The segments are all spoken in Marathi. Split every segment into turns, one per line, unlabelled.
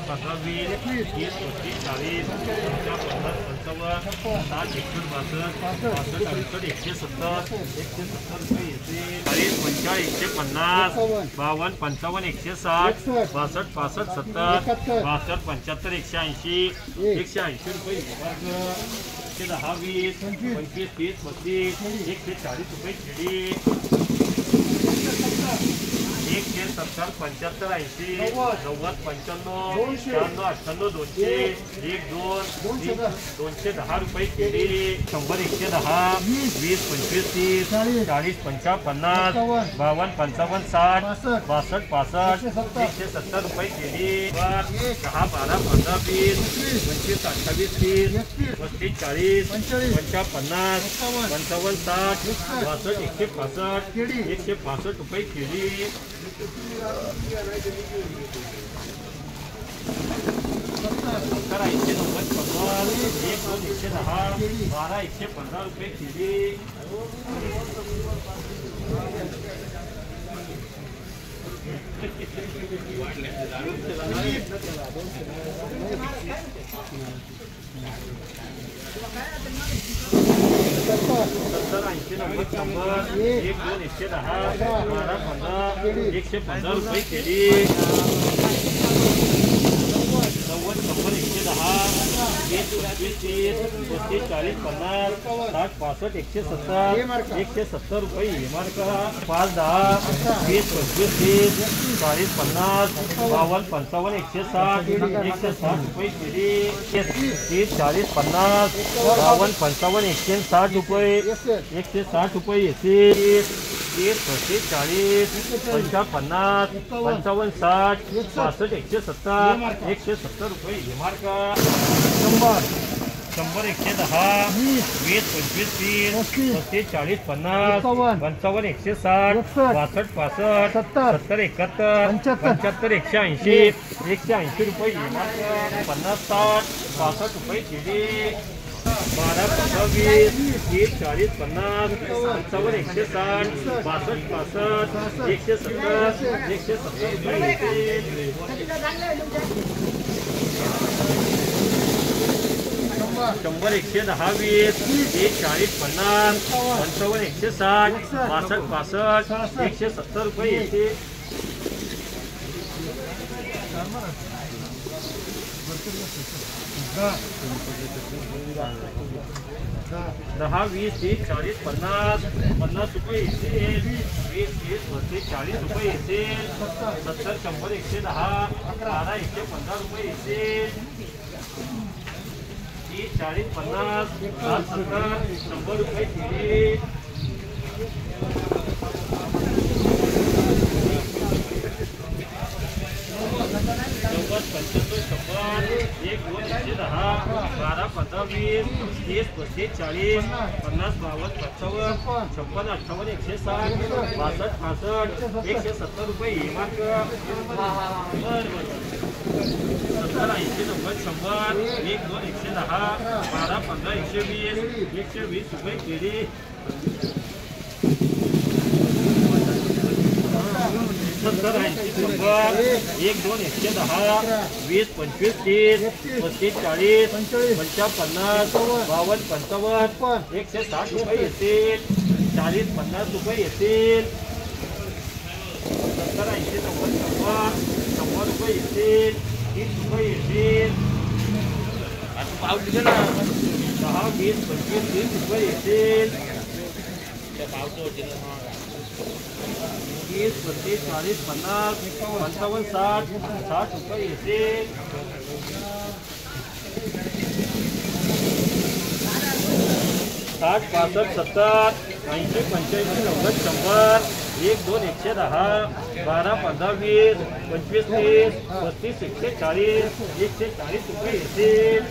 12, 15, 20, 30, 35, 40, 50, 55, 60, 61, 62, 63, 170, 170 रुपये येतील. 40, 45, 150, 52, 55, 160, 62, 65, 70, 62, 75, 180, 180 रुपये. 110, 20, 25, 30, 35, 140 रुपये खेळी. 170, 75, 80, 90, 95, 96, 98, 200, 1, 2, 210 रुपये केली. 100, 110, 20, 25, 30, 40, 50, 50, 52, 55, 60, 62, 65, 170 रुपये केली. 10, 12, 15, 20, 25, 28, 30, 35, 40, 50, 50, 55, 60, 62, 165, 165 रुपये केली. 190, 12, 115 रुपये केली. 70, 80, 90, 100, 1, 2, 110, 12, 15, 115 रुपये केली. 90, 100, 110, 20, 25, 30, 40, 50, 60, 65, 170 रुपये. मार्क 5, 10, 20, 25, 30, 40, 50, 52, 55, 160, 160 रुपये केली. 30, 40, 50, 52, 55, 160 रुपये. 160 रुपये येतील. 30, 35, 40, 50, 55, 60, 62, 170, 170 रुपये. मार्क 100, 110, 20, 25, 30, 35, 40, 50, 55, 160, 62, 65, 70, 71, 75, 180, 180 रुपये. 50, 60, 65 रुपये केली. 12, 15, 20, 30, 40, 50, 55, 160, 62, 65, 170 रुपये येतील. 100, 110, 20, 30, 40, 50, 55, 160, 62, 65, 170 रुपये येतील. 10, 20, 30, 40, 50, 50 रुपये येतील. 20, 30, 35, 40 रुपये येतील. 70, 100, 110, 12, 115 रुपये येतील. 30, 40, 50, 70, 100 रुपये केली. 90, 95, 100, 1, 2, 110, 12, 15, 20, 30, 35, 40, 50, 52, 55, 56, 58, 160, 62, 65, 170 रुपये. मार्क 70, 80, 90, 100, 1, 2, 110, 12, 15, 120, 120 रुपये केली. 70, 80, 100, 1, 2, 110, 20, 25, 30, 35, 40, 50, 52, 55, 160 रुपये येतील. 40, 50 रुपये येतील. 70, 80, 90, 100 रुपये येतील. 30 रुपये येतील. 10, 20, 25, 30 रुपये येतील. 30, 35, 40, 50, 55, 60 रुपये येतील. 60, 65, 70, 80, 85, 90, 100, 1, 2, 110, 12, 15, 20, 25, 30, 35, 140, 140 रुपये येतील.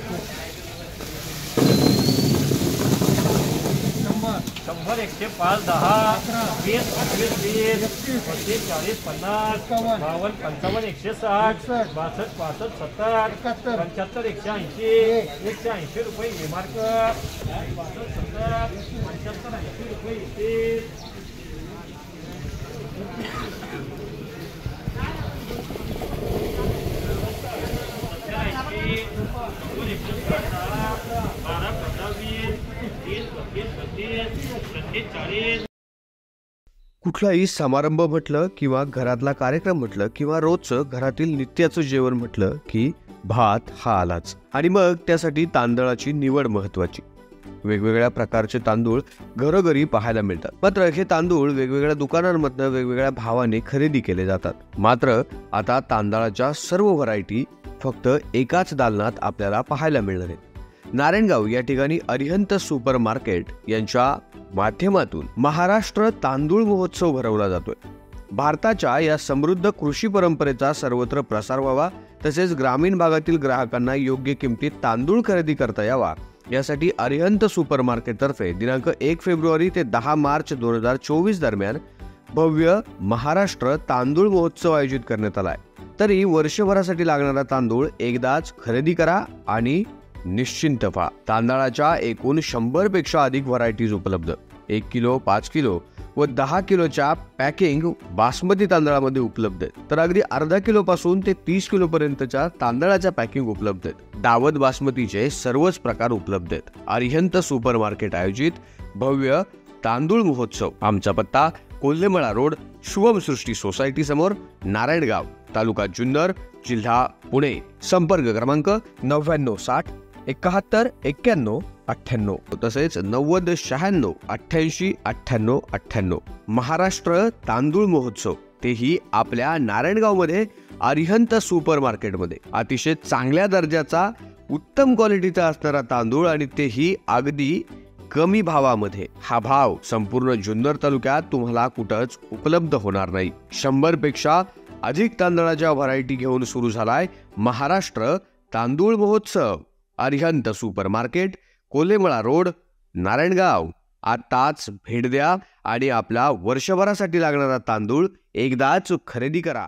100, 105, 10, 20, 25, 30, 35, 40, 50, 52, 55, 160, 62, 65, 70, 75, 180, 180 रुपये. मार्क 65, 70, 75, 80 रुपये येतील. 100,
कुठलाही समारंभ म्हटलं किंवा घरातला कार्यक्रम म्हटलं किंवा रोजचं घरातील नित्याचं जेवण म्हटलं की भात हा आलाच. आणि मग त्यासाठी तांदळाची निवड महत्वाची. वेगवेगळ्या प्रकारचे तांदूळ घरोघरी पाहायला मिळतात. मात्र हे तांदूळ वेगवेगळ्या दुकानांमधनं वेगवेगळ्या भावाने खरेदी केले जातात. मात्र आता तांदळाच्या सर्व व्हरायटी फक्त एकाच दालनात आपल्याला पाहायला मिळणार आहेत. नारायणगाव या ठिकाणी अरिहंत सुपर मार्केट यांच्या माध्यमातून महाराष्ट्र तांदूळ महोत्सव भरवला जातोय. भारताच्या या समृद्ध कृषी परंपरेचा सर्वत्र प्रसार व्हावा, तसेच ग्रामीण भागातील ग्राहकांना योग्य किमतीत तांदूळ खरेदी करता यावा, यासाठी अरिहंत सुपर मार्केट तर्फे दिनांक 1 फेब्रुवारी ते 10 मार्च 2024 दरम्यान भव्य महाराष्ट्र तांदूळ महोत्सव आयोजित करण्यात आलाय. तरी वर्षभरासाठी लागणारा तांदूळ एकदाच खरेदी करा आणि निश्चिंत व्हा. तांदळाच्या एकूण 100 पेक्षा अधिक व्हरायटीज उपलब्ध. 1 किलो, 5 किलो व 10 किलोच्या पॅकिंग बासमती तांदळामध्ये उपलब्ध आहेत. तर अगदी अर्धा किलो पासून ते 30 किलो पर्यंतच्या तांदळाच्या पॅकिंग उपलब्ध आहेत. दावत बासमतीचे सर्वच प्रकार उपलब्ध आहेत. अरिहंत सुपर मार्केट आयोजित भव्य तांदूळ महोत्सव. आमचा पत्ता कोल्हेमळा रोड, शुभम सृष्टी सोसायटी समोर, नारायणगाव, तालुका जुन्नर, जिल्हा पुणे. संपर्क क्रमांक 9960 71 91 98, तसेच 90 96 88 98 98. महाराष्ट्र तांदूळ महोत्सव, तेही आपल्या नारायणगाव मध्ये अरिहंत सुपर मार्केटमध्ये. अतिशय चांगल्या दर्जाचा उत्तम क्वालिटीचा असणारा तांदूळ आणि तेही अगदी कमी भावामध्ये. हा भाव संपूर्ण जुन्नर तालुक्यात तुम्हाला कुठंच उपलब्ध होणार नाही. 100 पेक्षा अधिक तांदळाच्या व्हरायटी घेऊन सुरू झालाय महाराष्ट्र तांदूळ महोत्सव. Arihant super market, Kolhemala road, Narayangaon. आताच भेट द्या आणि आपला वर्षभरासाठी लागणारा तांदूळ एकदाच खरेदी करा.